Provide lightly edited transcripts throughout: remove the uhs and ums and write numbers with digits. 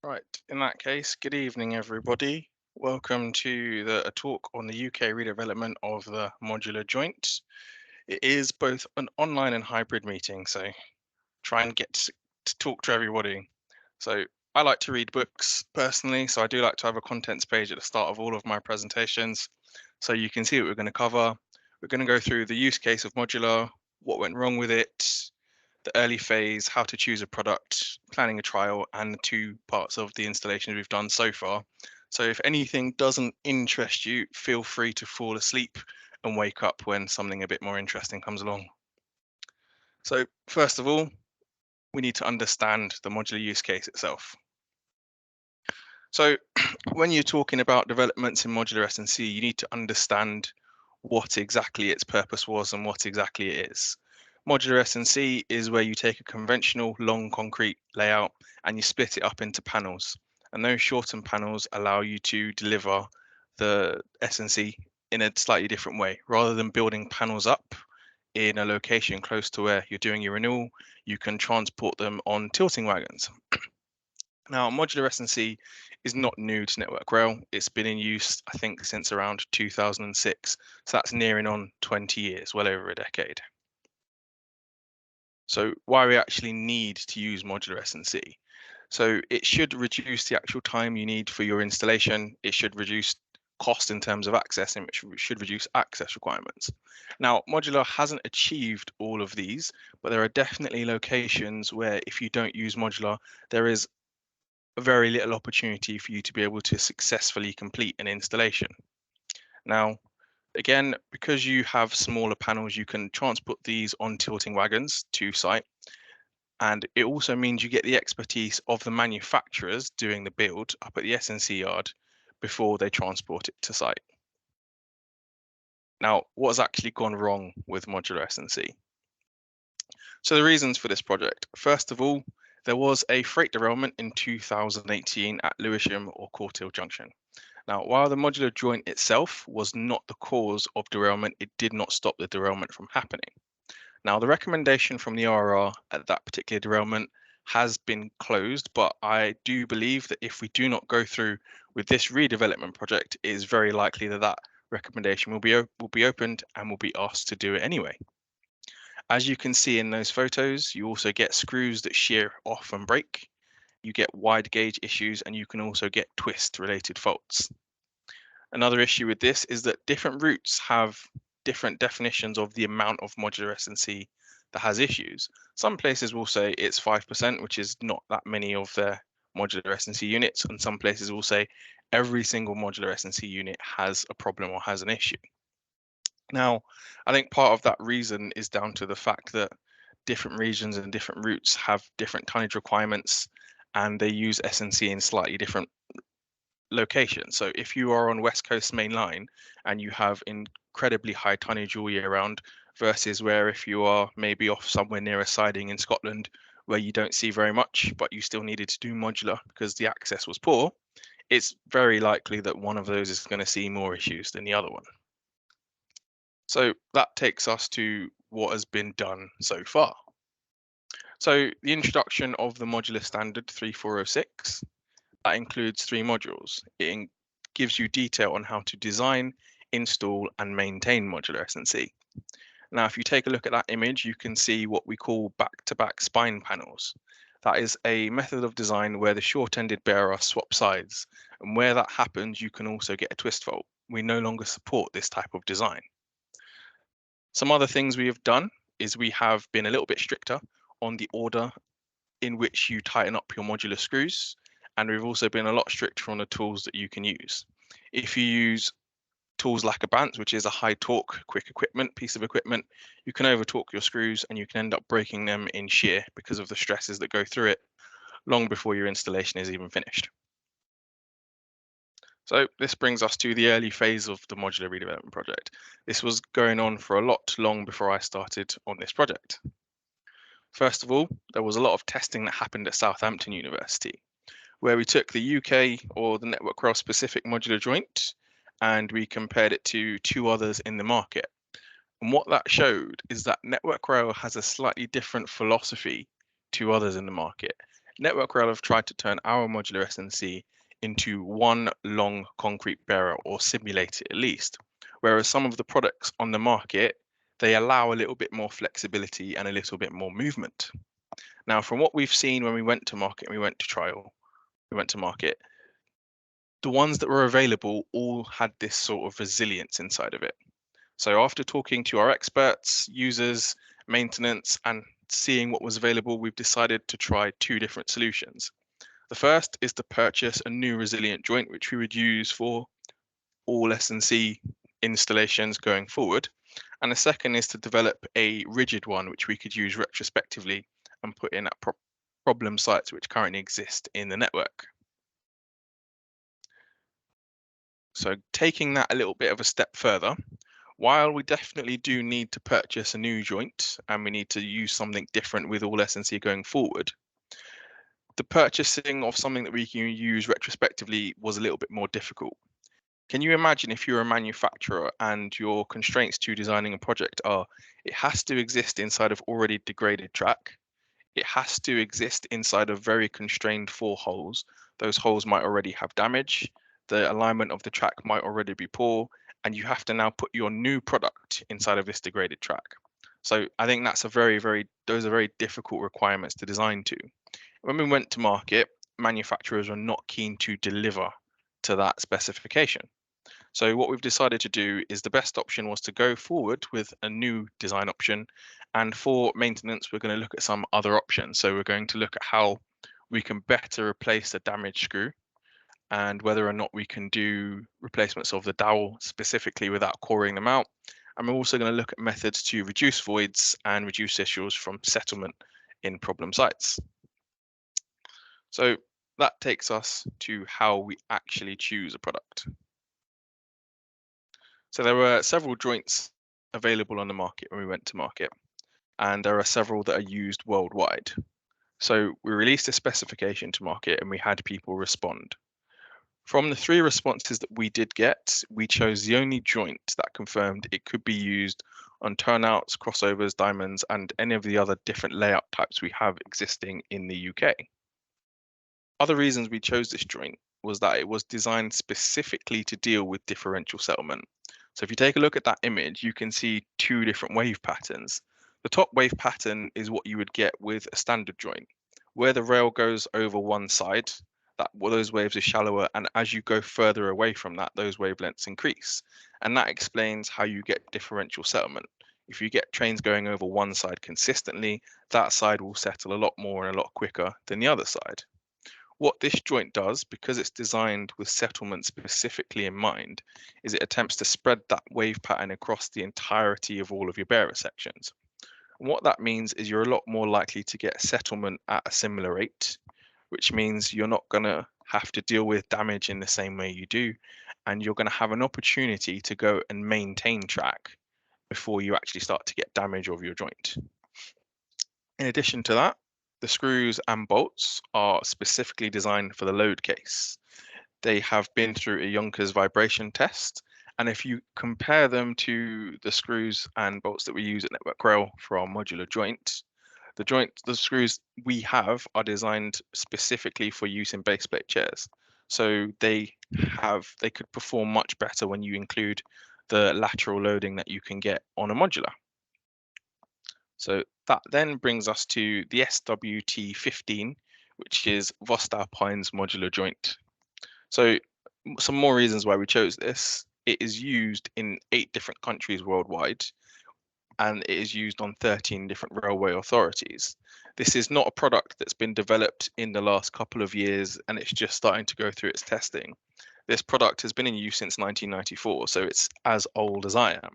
Right, in that case, good evening, everybody. Welcome to a talk on the UK redevelopment of the modular joint. It is both an online and hybrid meeting, so try and get to talk to everybody. So I like to read books personally, so I do like to have a contents page at the start of all of my presentations, so you can see what we're going to cover. We're going to go through the use case of modular, what went wrong with it, the early phase, how to choose a product, planning a trial, and the two parts of the installation we've done so far. So if anything doesn't interest you, feel free to fall asleep and wake up when something a bit more interesting comes along. So first of all, we need to understand the modular use case itself. So when you're talking about developments in modular S&C, you need to understand what exactly its purpose was and what exactly it is. Modular S&C is where you take a conventional long concrete layout and you split it up into panels. And those shortened panels allow you to deliver the S&C in a slightly different way. Rather than building panels up in a location close to where you're doing your renewal, you can transport them on tilting wagons. Now, modular S&C is not new to Network Rail. It's been in use, I think, since around 2006. So that's nearing on 20 years, well over a decade. So why we actually need to use modular S&C. So it should reduce the actual time you need for your installation. It should reduce cost in terms of access, and it should reduce access requirements. Now, modular hasn't achieved all of these, but there are definitely locations where if you don't use modular, there is very little opportunity for you to be able to successfully complete an installation. Now, again, because you have smaller panels, you can transport these on tilting wagons to site. And it also means you get the expertise of the manufacturers doing the build up at the S&C yard before they transport it to site. Now, what has actually gone wrong with modular S&C? So the reasons for this project. First of all, there was a freight derailment in 2018 at Lewisham or Courtill Junction. Now, while the modular joint itself was not the cause of derailment, it did not stop the derailment from happening. Now, the recommendation from the RR at that particular derailment has been closed, but I do believe that if we do not go through with this redevelopment project, it is very likely that that recommendation will be opened and will be asked to do it anyway. As you can see in those photos, you also get screws that shear off and break. You get wide gauge issues, and you can also get twist related faults. Another issue with this is that different routes have different definitions of the amount of modular S&C that has issues. Some places will say it's 5%, which is not that many of their modular S&C units, and some places will say every single modular S&C unit has a problem or has an issue. Now, I think part of that reason is down to the fact that different regions and different routes have different tonnage requirements, and they use S&C in slightly different location. So if you are on West Coast Main Line and you have incredibly high tonnage all year round, versus where if you are maybe off somewhere near a siding in Scotland where you don't see very much, but you still needed to do modular because the access was poor, it's very likely that one of those is going to see more issues than the other one. So that takes us to what has been done so far. So the introduction of the modular standard 3406, that includes 3 modules. It gives you detail on how to design, install, and maintain modular S&C. Now, if you take a look at that image, you can see what we call back-to-back spine panels. That is a method of design where the short-ended bearer swap sides. And where that happens, you can also get a twist fault. We no longer support this type of design. Some other things we have done is we have been a little bit stricter on the order in which you tighten up your modular screws. And we've also been a lot stricter on the tools that you can use. If you use tools like a bant, which is a high torque, quick equipment, piece of equipment, you can over torque your screws and you can end up breaking them in shear because of the stresses that go through it long before your installation is even finished. So this brings us to the early phase of the modular redevelopment project. This was going on for a lot long before I started on this project. First of all, there was a lot of testing that happened at Southampton University, where we took the UK or the Network Rail specific modular joint and we compared it to 2 others in the market. And what that showed is that Network Rail has a slightly different philosophy to others in the market. Network Rail have tried to turn our modular SNC into one long concrete bearer, or simulate it at least, whereas some of the products on the market, they allow a little bit more flexibility and a little bit more movement. Now, from what we've seen when we went to market and we went to market, the ones that were available all had this sort of resilience inside of it. So after talking to our experts, users, maintenance, and seeing what was available, we've decided to try two different solutions. The first is to purchase a new resilient joint, which we would use for all S&C installations going forward. And the second is to develop a rigid one, which we could use retrospectively and put in at problem sites which currently exist in the network. So taking that a little bit of a step further, while we definitely do need to purchase a new joint and we need to use something different with all S&C going forward, the purchasing of something that we can use retrospectively was a little bit more difficult. Can you imagine if you're a manufacturer and your constraints to designing a project are it has to exist inside of already degraded track, it has to exist inside of very constrained 4 holes. Those holes might already have damage, the alignment of the track might already be poor, and you have to now put your new product inside of this degraded track. So I think that's those are very difficult requirements to design to. When we went to market, manufacturers were not keen to deliver to that specification. So what we've decided to do is the best option was to go forward with a new design option. And for maintenance, we're going to look at some other options. So we're going to look at how we can better replace the damaged screw and whether or not we can do replacements of the dowel specifically without coring them out. And we're also going to look at methods to reduce voids and reduce issues from settlement in problem sites. So that takes us to how we actually choose a product. So there were several joints available on the market when we went to market, and there are several that are used worldwide. So we released a specification to market and we had people respond. From the 3 responses that we did get, we chose the only joint that confirmed it could be used on turnouts, crossovers, diamonds, and any of the other different layout types we have existing in the UK. Other reasons we chose this joint was that it was designed specifically to deal with differential settlement. So if you take a look at that image, you can see 2 different wave patterns. The top wave pattern is what you would get with a standard joint, where the rail goes over one side, those waves are shallower, and as you go further away from that, those wavelengths increase. And that explains how you get differential settlement. If you get trains going over one side consistently, that side will settle a lot more and a lot quicker than the other side. What this joint does, because it's designed with settlement specifically in mind, is it attempts to spread that wave pattern across the entirety of all of your bearer sections. And what that means is you're a lot more likely to get settlement at a similar rate, which means you're not going to have to deal with damage in the same way you do, and you're going to have an opportunity to go and maintain track before you actually start to get damage of your joint. In addition to that, the screws and bolts are specifically designed for the load case. They have been through a Yonkers vibration test, and if you compare them to the screws and bolts that we use at Network Rail for our modular joint, the screws we have are designed specifically for use in base plate chairs. So they could perform much better when you include the lateral loading that you can get on a modular. So that then brings us to the SWT15, which is Voestalpine's modular joint. So some more reasons why we chose this. It is used in 8 different countries worldwide, and it is used on 13 different railway authorities. This is not a product that's been developed in the last couple of years and it's just starting to go through its testing. This product has been in use since 1994, so it's as old as I am.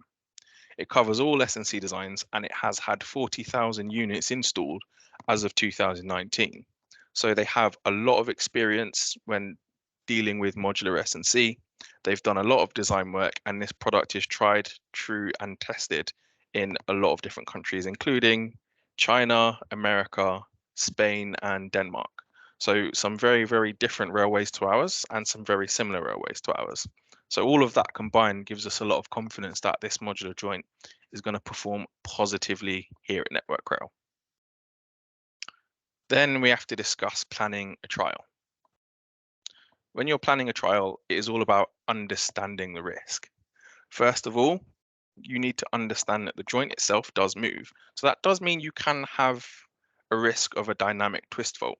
It covers all S&C designs and it has had 40,000 units installed as of 2019. So they have a lot of experience when dealing with modular S&C. They've done a lot of design work, and this product is tried, true, and tested in a lot of different countries, including China, America, Spain, and Denmark. So some very, very different railways to ours and some very similar railways to ours. So all of that combined gives us a lot of confidence that this modular joint is going to perform positively here at Network Rail. Then we have to discuss planning a trial. When you're planning a trial, it is all about understanding the risk. First of all, you need to understand that the joint itself does move. So that does mean you can have a risk of a dynamic twist fault.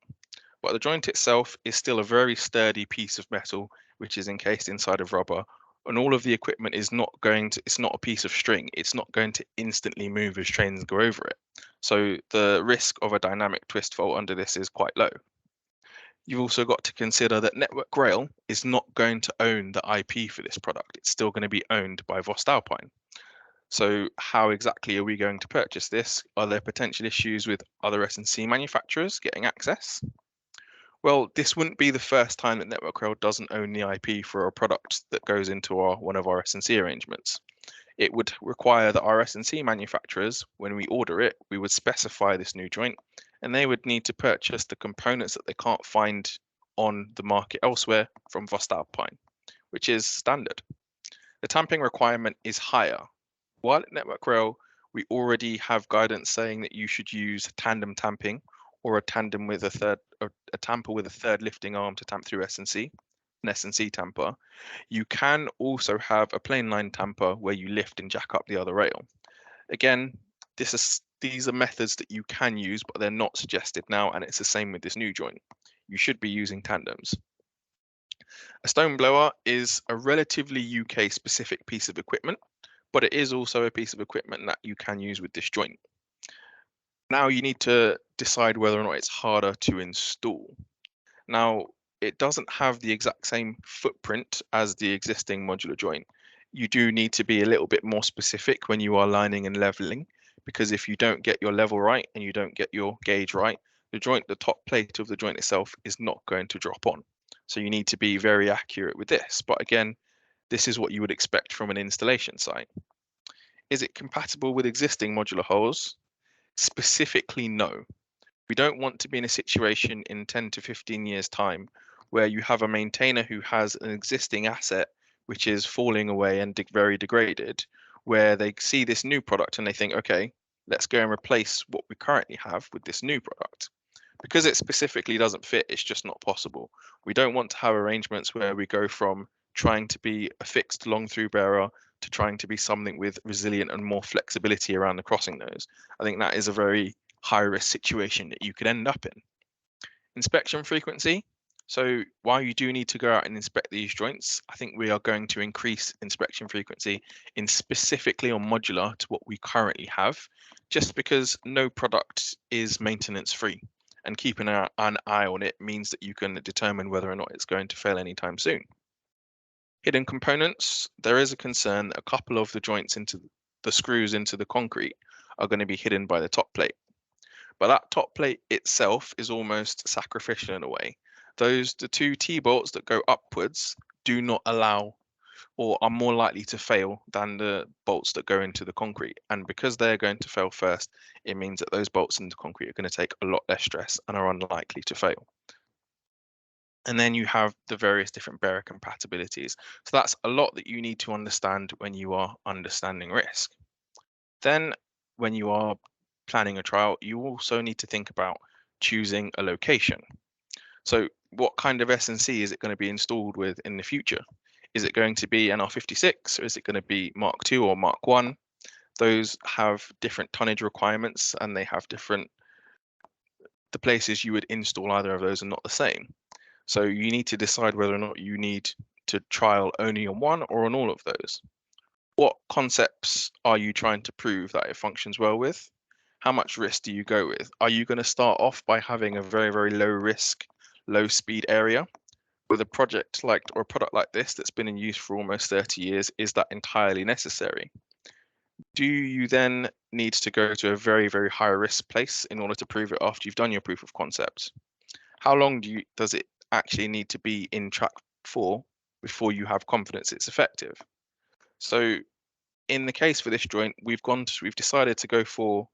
But the joint itself is still a very sturdy piece of metal, which is encased inside of rubber. And all of the equipment is not it's not a piece of string. It's not going to instantly move as trains go over it. So the risk of a dynamic twist fault under this is quite low. You've also got to consider that Network Rail is not going to own the IP for this product. It's still going to be owned by voestalpine. So how exactly are we going to purchase this? Are there potential issues with other S&C manufacturers getting access? Well, this wouldn't be the first time that Network Rail doesn't own the IP for a product that goes into one of our S&C arrangements. It would require that our S&C manufacturers, when we order it, we would specify this new joint, and they would need to purchase the components that they can't find on the market elsewhere from voestalpine, which is standard. The tamping requirement is higher. While at Network Rail, we already have guidance saying that you should use tandem tamping or a tamper with a third lifting arm to tamp through S&C, an S&C tamper. You can also have a plain line tamper where you lift and jack up the other rail. Again, these are methods that you can use, but they're not suggested now, and it's the same with this new joint. You should be using tandems. A stone blower is a relatively UK specific piece of equipment, but it is also a piece of equipment that you can use with this joint. Now you need to decide whether or not it's harder to install. Now, it doesn't have the exact same footprint as the existing modular joint. You do need to be a little bit more specific when you are lining and leveling, because if you don't get your level right and you don't get your gauge right, the top plate of the joint itself is not going to drop on. So you need to be very accurate with this. But again, this is what you would expect from an installation site. Is it compatible with existing modular hulls? Specifically, no. We don't want to be in a situation in 10 to 15 years' time where you have a maintainer who has an existing asset which is falling away and very degraded, where they see this new product and they think, okay, let's go and replace what we currently have with this new product. Because it specifically doesn't fit, it's just not possible. We don't want to have arrangements where we go from trying to be a fixed long through bearer to trying to be something with resilient and more flexibility around the crossing nose. I think that is a very high risk situation that you could end up in. Inspection frequency. So while you do need to go out and inspect these joints, I think we are going to increase inspection frequency in specifically on modular to what we currently have, just because no product is maintenance free. And keeping an eye on it means that you can determine whether or not it's going to fail anytime soon. Hidden components. There is a concern that a couple of the joints into the screws into the concrete are going to be hidden by the top plate. But that top plate itself is almost sacrificial in a way. The two T-bolts that go upwards do not allow or are more likely to fail than the bolts that go into the concrete. And because they're going to fail first, it means that those bolts into concrete are going to take a lot less stress and are unlikely to fail. And then you have the various different bearer compatibilities. So that's a lot that you need to understand when you are understanding risk. Then when you are planning a trial, you also need to think about choosing a location. So what kind of S&C is it going to be installed with in the future? Is it going to be an R56 or is it going to be Mark II or Mark I? Those have different tonnage requirements and they have the places you would install either of those are not the same. So you need to decide whether or not you need to trial only on one or on all of those. What concepts are you trying to prove that it functions well with? How much risk do you go with? Are you going to start off by having a very, very low risk, low speed area? With a product like this that's been in use for almost 30 years, is that entirely necessary? Do you then need to go to a very, very high risk place in order to prove it after you've done your proof of concept? How long does it actually need to be in track for before you have confidence it's effective? So in the case for this joint, we've decided to go for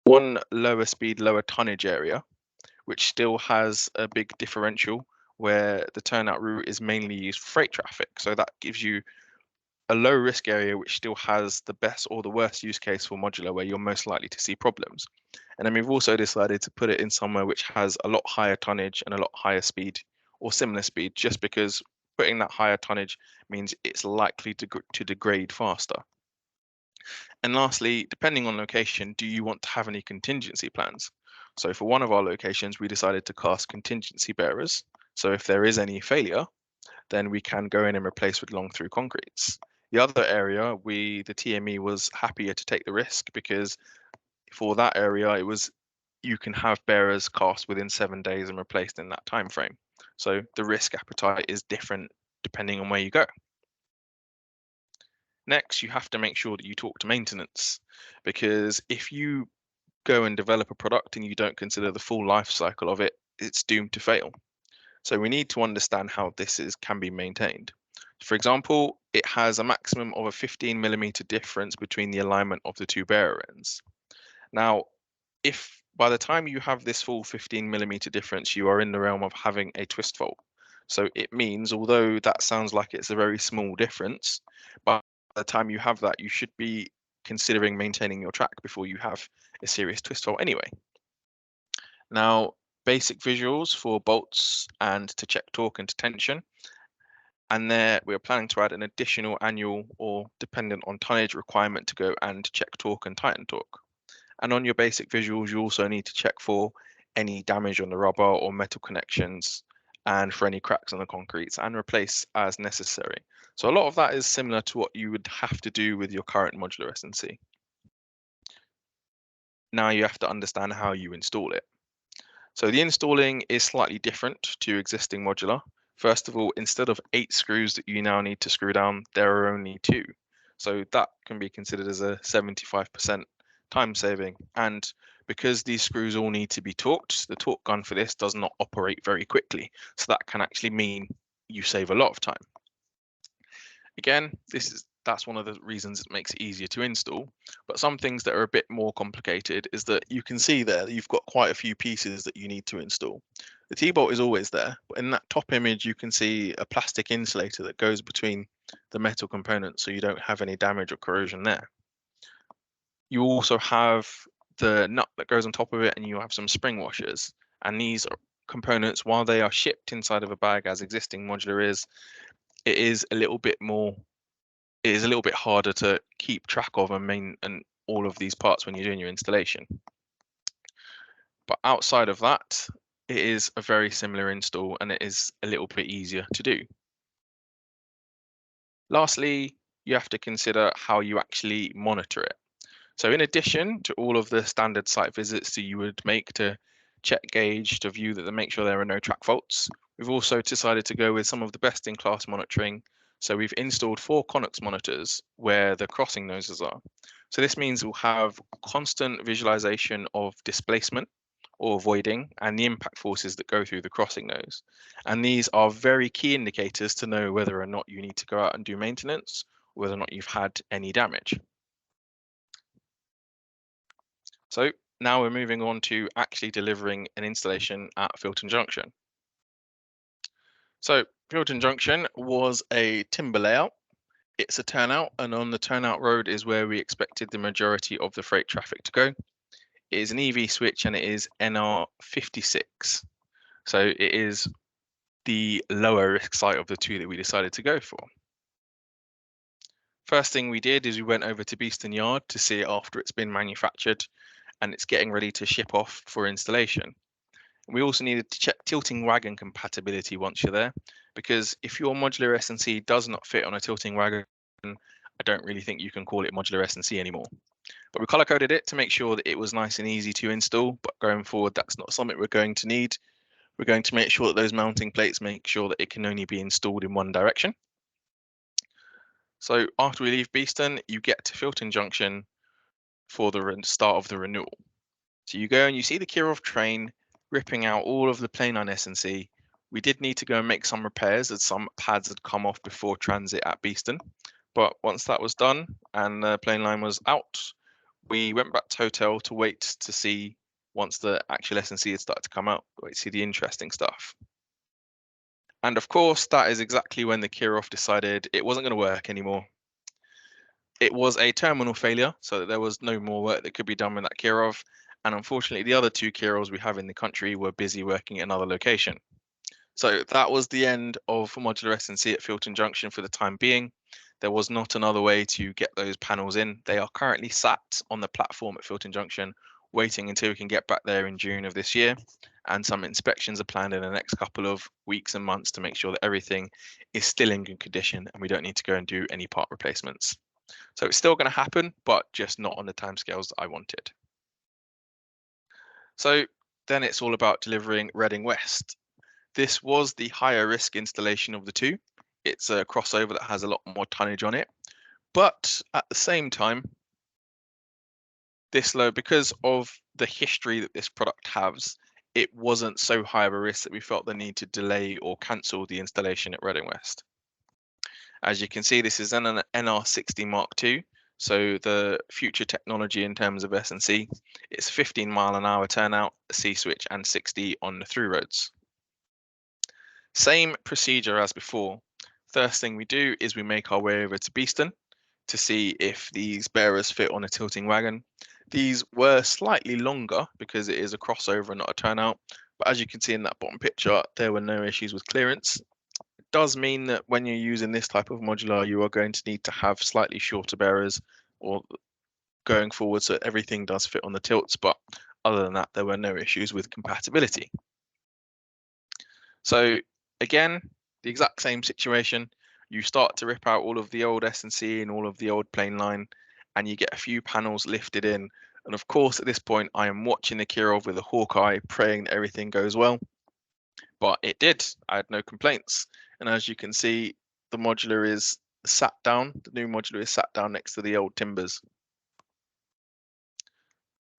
one lower speed, lower tonnage area, which still has a big differential where the turnout route is mainly used for freight traffic. So that gives you a low risk area which still has the best or the worst use case for modular where you're most likely to see problems. And then we've also decided to put it in somewhere which has a lot higher tonnage and a lot higher speed or similar speed, just because putting that higher tonnage means it's likely to degrade faster. And lastly, depending on location, do you want to have any contingency plans? So for one of our locations, we decided to cast contingency bearers. So if there is any failure, then we can go in and replace with long through concretes. The other area, the TME was happier to take the risk because for that area, you can have bearers cast within 7 days and replaced in that time frame. So the risk appetite is different depending on where you go. Next, you have to make sure that you talk to maintenance, because if you go and develop a product and you don't consider the full life cycle of it, it's doomed to fail. So we need to understand how can be maintained. For example, it has a maximum of a 15mm difference between the alignment of the two bearer ends. Now, if by the time you have this full 15mm difference, you are in the realm of having a twist fault. So it means, although that sounds like it's a very small difference, by the time you have that, you should be considering maintaining your track before you have a serious twist fault anyway. Now, basic visuals for bolts and to check torque and tension. And there we are planning to add an additional annual or dependent on tonnage requirement to go and check torque and tighten torque. And on your basic visuals, you also need to check for any damage on the rubber or metal connections and for any cracks on the concretes and replace as necessary. So a lot of that is similar to what you would have to do with your current modular S&C. Now you have to understand how you install it. So the installing is slightly different to existing modular. First of all, instead of 8 screws that you now need to screw down, there are only 2. So that can be considered as a 75% time saving. And because these screws all need to be torqued, the torque gun for this does not operate very quickly. So that can actually mean you save a lot of time. Again, that's one of the reasons it makes it easier to install. But some things that are a bit more complicated is that you can see there that you've got quite a few pieces that you need to install. The T-bolt is always there, but in that top image you can see a plastic insulator that goes between the metal components so you don't have any damage or corrosion there. You also have the nut that goes on top of it, and you have some spring washers. And these components, while they are shipped inside of a bag as existing modular is, it is a little bit harder to keep track of and all of these parts when you're doing your installation. But outside of that, it is a very similar install and it is a little bit easier to do. Lastly, you have to consider how you actually monitor it. So in addition to all of the standard site visits that you would make to check gauge, to view that to make sure there are no track faults, we've also decided to go with some of the best in class monitoring. So we've installed 4 Connex monitors where the crossing noses are. So this means we'll have constant visualization of displacement or voiding and the impact forces that go through the crossing nose. And these are very key indicators to know whether or not you need to go out and do maintenance, or whether or not you've had any damage. So now we're moving on to actually delivering an installation at Fulton Junction. So Fulton Junction was a timber layout. It's a turnout, and on the turnout road is where we expected the majority of the freight traffic to go. It is an EV switch and it is NR56. So it is the lower risk site of the 2 that we decided to go for. First thing we did is we went over to Beeston Yard to see it after it's been manufactured and it's getting ready to ship off for installation. We also needed to check tilting wagon compatibility once you're there, because if your modular S&C does not fit on a tilting wagon, I don't really think you can call it modular S&C anymore. But we color coded it to make sure that it was nice and easy to install, but going forward, that's not something we're going to need. We're going to make sure that those mounting plates make sure that it can only be installed in one direction. So after we leave Beeston, you get to Fulton Junction for the start of the renewal. So you go and you see the Kirov train ripping out all of the plainline S&C. We did need to go and make some repairs as some pads had come off before transit at Beeston. But once that was done and the plainline was out, we went back to hotel to wait to see once the actual S&C had started to come out, wait to see the interesting stuff. And of course, that is exactly when the Kirov decided it wasn't going to work anymore. It was a terminal failure, so there was no more work that could be done with that Kirov. And unfortunately, the other two Kirovs we have in the country were busy working at another location. So that was the end of modular S&C at Fulton Junction for the time being. There was not another way to get those panels in. They are currently sat on the platform at Fulton Junction, waiting until we can get back there in June of this year. And some inspections are planned in the next couple of weeks and months to make sure that everything is still in good condition and we don't need to go and do any part replacements. So it's still going to happen, but just not on the timescales that I wanted. So then it's all about delivering Reading West. This was the higher risk installation of the two. It's a crossover that has a lot more tonnage on it. But at the same time, this low, because of the history that this product has, it wasn't so high of a risk that we felt the need to delay or cancel the installation at Reading West. As you can see, this is an NR60 Mark II. So the future technology in terms of S&C, it's 15-mile-an-hour turnout, a C-switch, and 60 on the through roads. Same procedure as before. First thing we do is we make our way over to Beeston to see if these bearers fit on a tilting wagon. These were slightly longer because it is a crossover and not a turnout. But as you can see in that bottom picture, there were no issues with clearance. It does mean that when you're using this type of modular, you are going to need to have slightly shorter bearers or going forward so everything does fit on the tilts. But other than that, there were no issues with compatibility. So again, the exact same situation. You start to rip out all of the old S&C and all of the old plain line, and you get a few panels lifted in. And of course, at this point, I am watching the Kirov with a hawk eye, praying that everything goes well. But it did. I had no complaints. And as you can see, the modular is sat down. The new modular is sat down next to the old timbers.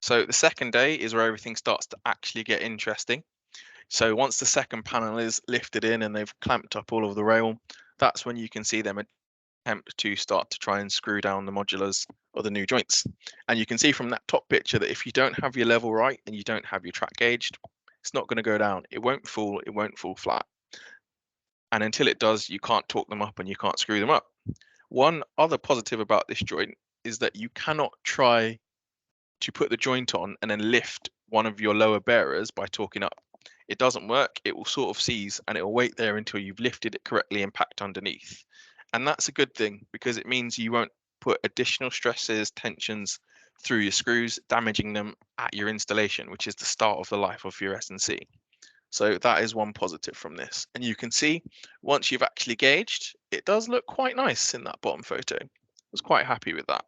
So the second day is where everything starts to actually get interesting. So once the second panel is lifted in and they've clamped up all of the rail, that's when you can see them attempt to start to try and screw down the modulars or the new joints. And you can see from that top picture that if you don't have your level right and you don't have your track gauged, it's not going to go down. It won't fall flat. And until it does, you can't torque them up and you can't screw them up. One other positive about this joint is that you cannot try to put the joint on and then lift one of your lower bearers by torquing up. It doesn't work. It will sort of seize and it will wait there until you've lifted it correctly and packed underneath. And that's a good thing because it means you won't put additional stresses, tensions through your screws, damaging them at your installation, which is the start of the life of your S&C. So that is one positive from this. And you can see once you've actually gauged, it does look quite nice in that bottom photo. I was quite happy with that.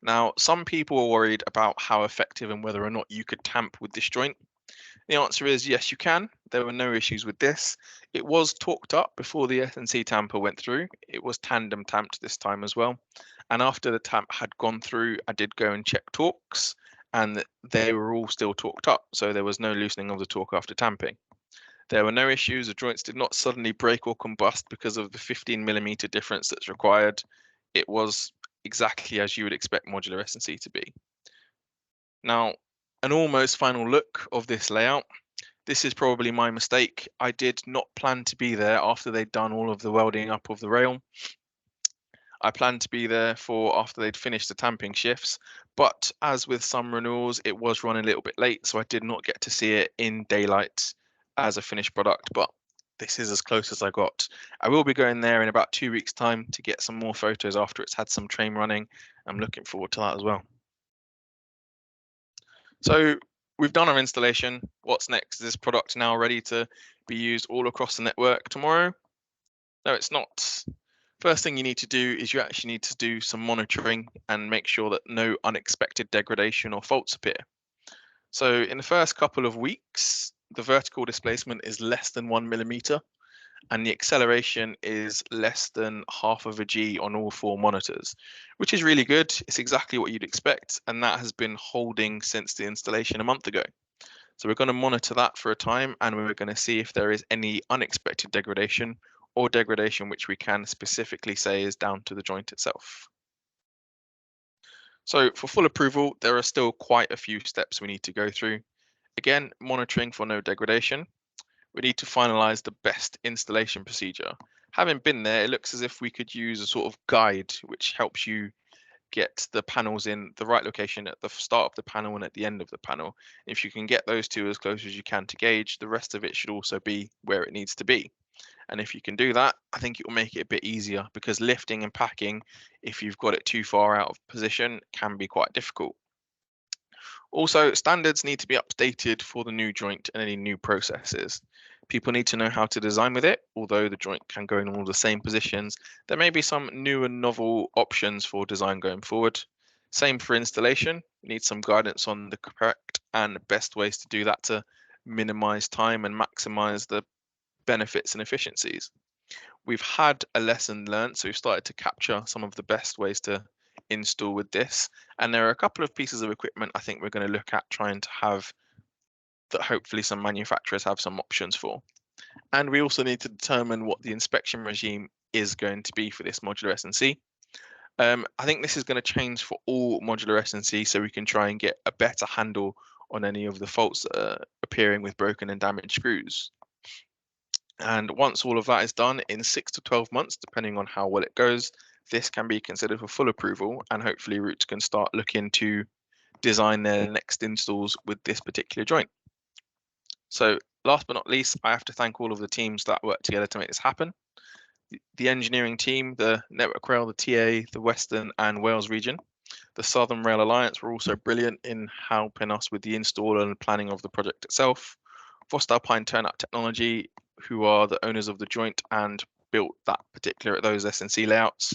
Now, some people are worried about how effective and whether or not you could tamp with this joint. The answer is yes, you can. There were no issues with this. It was torqued up before the S&C tamper went through. It was tandem tamped this time as well. And after the tamp had gone through, I did go and check torques and they were all still torqued up. So there was no loosening of the torque after tamping. There were no issues. The joints did not suddenly break or combust because of the 15mm difference that's required. It was exactly as you would expect modular S&C to be. Now, an almost final look of this layout. This is probably my mistake. I did not plan to be there after they'd done all of the welding up of the rail. I planned to be there for after they'd finished the tamping shifts, but as with some renewals, it was running a little bit late, so I did not get to see it in daylight as a finished product, but this is as close as I got. I will be going there in about 2 weeks' time to get some more photos after it's had some train running. I'm looking forward to that as well. So we've done our installation. What's next? Is this product now ready to be used all across the network tomorrow? No, it's not. First thing you need to do is you actually need to do some monitoring and make sure that no unexpected degradation or faults appear. So in the first couple of weeks, the vertical displacement is less than 1mm and the acceleration is less than half of a G on all 4 monitors, which is really good. It's exactly what you'd expect, and that has been holding since the installation a month ago. So we're going to monitor that for a time, and we're going to see if there is any unexpected degradation or degradation which we can specifically say is down to the joint itself. So for full approval, there are still quite a few steps we need to go through. Again, monitoring for no degradation. We need to finalize the best installation procedure. having been there, it looks as if we could use a sort of guide which helps you get the panels in the right location at the start of the panel and at the end of the panel. If you can get those two as close as you can to gauge, the rest of it should also be where it needs to be. And if you can do that, I think it will make it a bit easier, because lifting and packing, if you've got it too far out of position, can be quite difficult. Also, standards need to be updated for the new joint and any new processes. People need to know how to design with it. Although the joint can go in all the same positions, there may be some new and novel options for design going forward. Same for installation. You need some guidance on the correct and best ways to do that to minimize time and maximize the benefits and efficiencies. We've had a lesson learned, so we've started to capture some of the best ways to install with this. And there are a couple of pieces of equipment I think we're going to look at trying to have that hopefully some manufacturers have some options for. And we also need to determine what the inspection regime is going to be for this modular S&C. I think this is going to change for all modular S&C, so we can try and get a better handle on any of the faults that are appearing with broken and damaged screws. And once all of that is done in 6 to 12 months, depending on how well it goes, this can be considered for full approval, and hopefully Roots can start looking to design their next installs with this particular joint. So last but not least, I have to thank all of the teams that worked together to make this happen. The engineering team, the Network Rail, the TA, the Western and Wales region. The Southern Rail Alliance were also brilliant in helping us with the install and planning of the project itself. Voestalpine Turnout Technology, who are the owners of the joint and built those S&C layouts.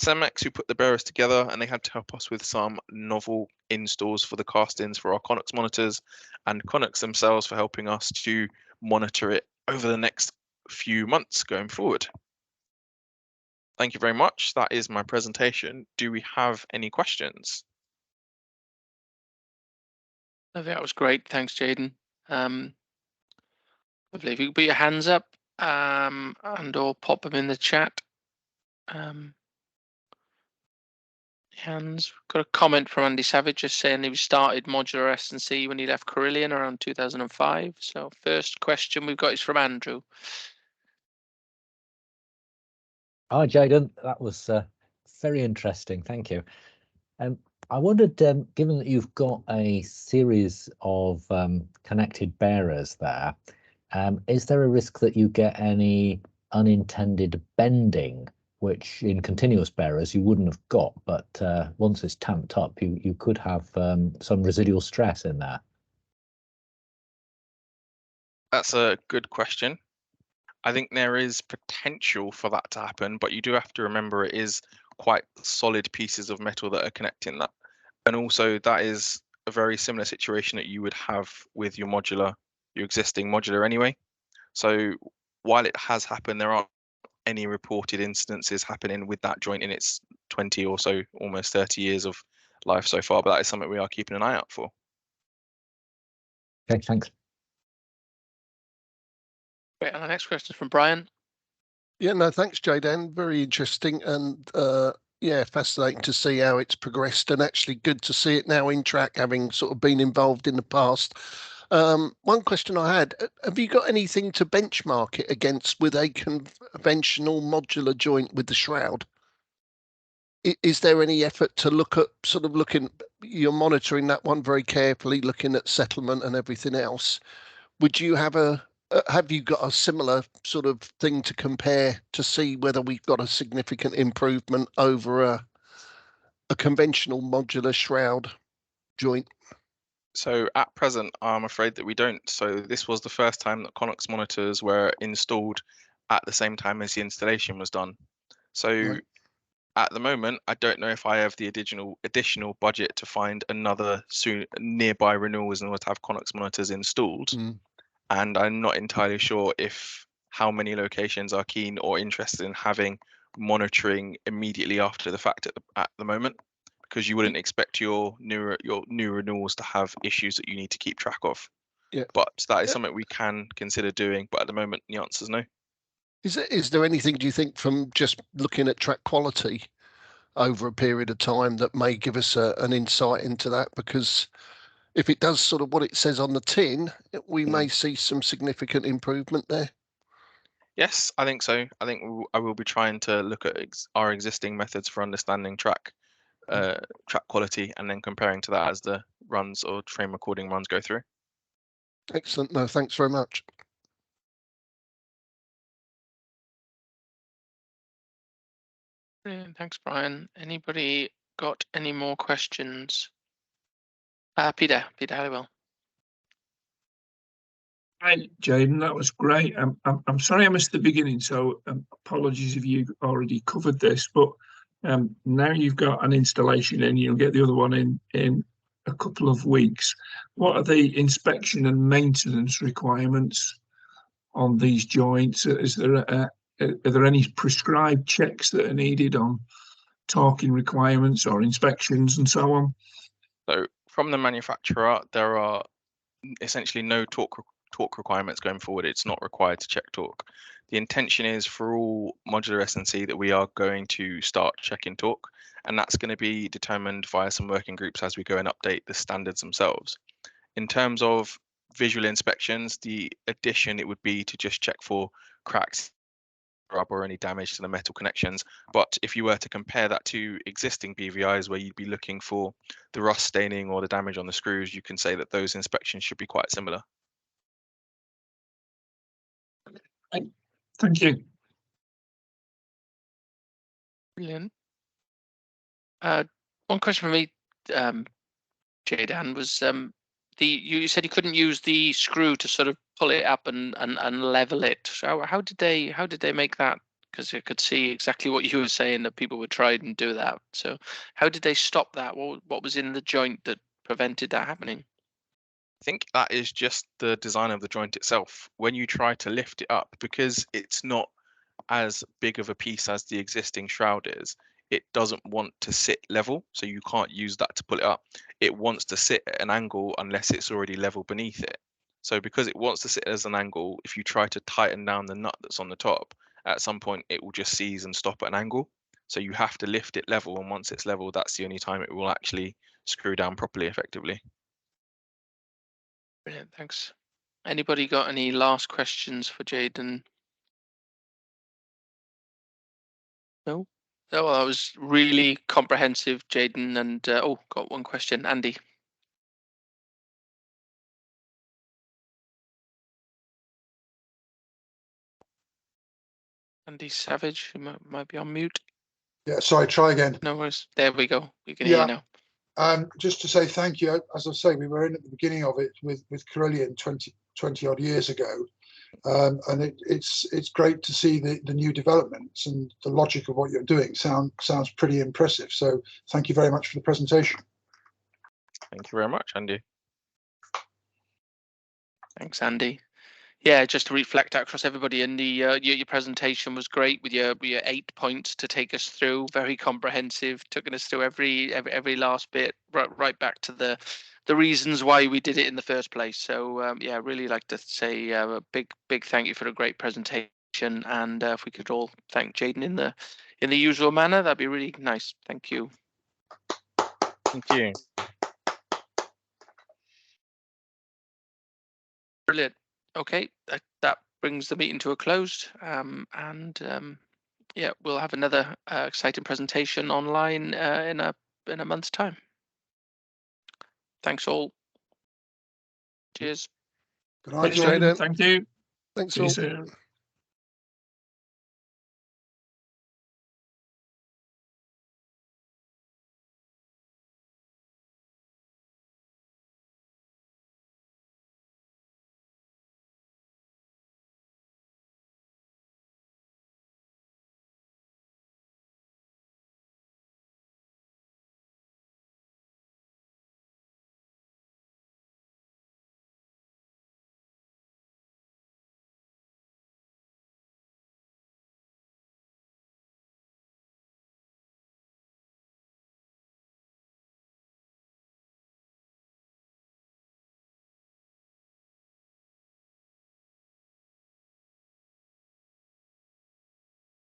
Cemex, who put the bearers together, and they had to help us with some novel installs for the castings for our Connex monitors, and Connex themselves for helping us to monitor it over the next few months going forward. Thank you very much. That is my presentation. Do we have any questions? I think that was great. Thanks, Jaydan. Lovely. If you could put your hands up and or pop them in the chat. Hands. Got a comment from Andy Savage just saying he started modular S&C when he left Carillion around 2005. So first question we've got is from Andrew. Hi, Jaydan. That was very interesting. Thank you. I wondered, given that you've got a series of connected bearers there, is there a risk that you get any unintended bending, which in continuous bearers you wouldn't have got, but once it's tamped up, you could have some residual stress in there? That's a good question. I think there is potential for that to happen, but you do have to remember it is quite solid pieces of metal that are connecting that. And also that is a very similar situation that you would have with your existing modular anyway. So while it has happened, there aren't any reported instances happening with that joint in its 20 or so, almost 30 years of life so far, but that is something we are keeping an eye out for. Okay, thanks. Great, and the next question is from Brian. Yeah, no, thanks, Jaydan. Very interesting, and yeah, fascinating to see how it's progressed, and actually good to see it now in track, having sort of been involved in the past. One question I had, have you got anything to benchmark it against with a conventional modular joint with the shroud? Is there any effort to look at you're monitoring that one very carefully, looking at settlement and everything else? Would you have you got a similar sort of thing to compare to see whether we've got a significant improvement over a conventional modular shroud joint? So at present, I'm afraid that we don't. So this was the first time that Connex monitors were installed at the same time as the installation was done. So right. At the moment, I don't know if I have the additional budget to find another nearby renewals in order to have Connex monitors installed. And I'm not entirely sure how many locations are keen or interested in having monitoring immediately after the fact at the moment, because you wouldn't expect your new renewals to have issues that you need to keep track of. Yeah. But that is something we can consider doing. But at the moment, the answer is no. Is there anything, do you think, from just looking at track quality over a period of time that may give us an insight into that? Because if it does sort of what it says on the tin, we may see some significant improvement there. Yes, I think so. I think I will be trying to look at our existing methods for understanding track quality, and then comparing to that as the runs or frame recording runs go through. Excellent. No, thanks very much. Brilliant. Thanks, Brian. Anybody got any more questions? Peter Halliwell. Hi, Jaydan, that was great. I'm sorry I missed the beginning, so apologies if you already covered this, but now you've got an installation in, you'll get the other one in a couple of weeks. What are the inspection and maintenance requirements on these joints? Are there any prescribed checks that are needed on torquing requirements or inspections and so on? So from the manufacturer, there are essentially no torque requirements going forward. It's not required to check torque. The intention is for all modular S&C that we are going to start checking torque, and that's going to be determined via some working groups as we go and update the standards themselves. In terms of visual inspections, the addition it would be to just check for cracks, rub, or any damage to the metal connections. But if you were to compare that to existing BVIs where you'd be looking for the rust staining or the damage on the screws, you can say that those inspections should be quite similar. Thank you. Brilliant. One question for me, Jaydan, was you said you couldn't use the screw to sort of pull it up and level it. So how did they make that? Because I could see exactly what you were saying, that people would try and do that. So how did they stop that? What was in the joint that prevented that happening? I think that is just the design of the joint itself. When you try to lift it up, because it's not as big of a piece as the existing shroud is, it doesn't want to sit level, so you can't use that to pull it up. It wants to sit at an angle unless it's already level beneath it. So because it wants to sit as an angle, if you try to tighten down the nut that's on the top, at some point it will just seize and stop at an angle. So you have to lift it level, and once it's level, that's the only time it will actually screw down properly effectively. Brilliant, thanks. Anybody got any last questions for Jaydan? No? Oh, well, that was really comprehensive, Jaydan. And got one question, Andy. Andy Savage, who might be on mute. Yeah, sorry, try again. No worries. There we go. We can hear you now. Just to say thank you. As I say, we were in at the beginning of it with Carillion 20 odd years ago, and it's great to see the new developments, and the logic of what you're doing sounds pretty impressive. So thank you very much for the presentation. Thank you very much, Andy. Thanks, Andy. Yeah, just to reflect that across everybody, and your presentation was great with your 8 points to take us through. Very comprehensive, taking us through every last bit, right back to the reasons why we did it in the first place. So yeah, really like to say a big thank you for a great presentation. And if we could all thank Jaydan in the usual manner, that'd be really nice. Thank you. Thank you. Brilliant. Okay, that brings the meeting to a close. Yeah, we'll have another exciting presentation online in a month's time. Thanks all. Cheers. Good night, Thanks, Jaydan. Thank you. Thanks See you all. soon.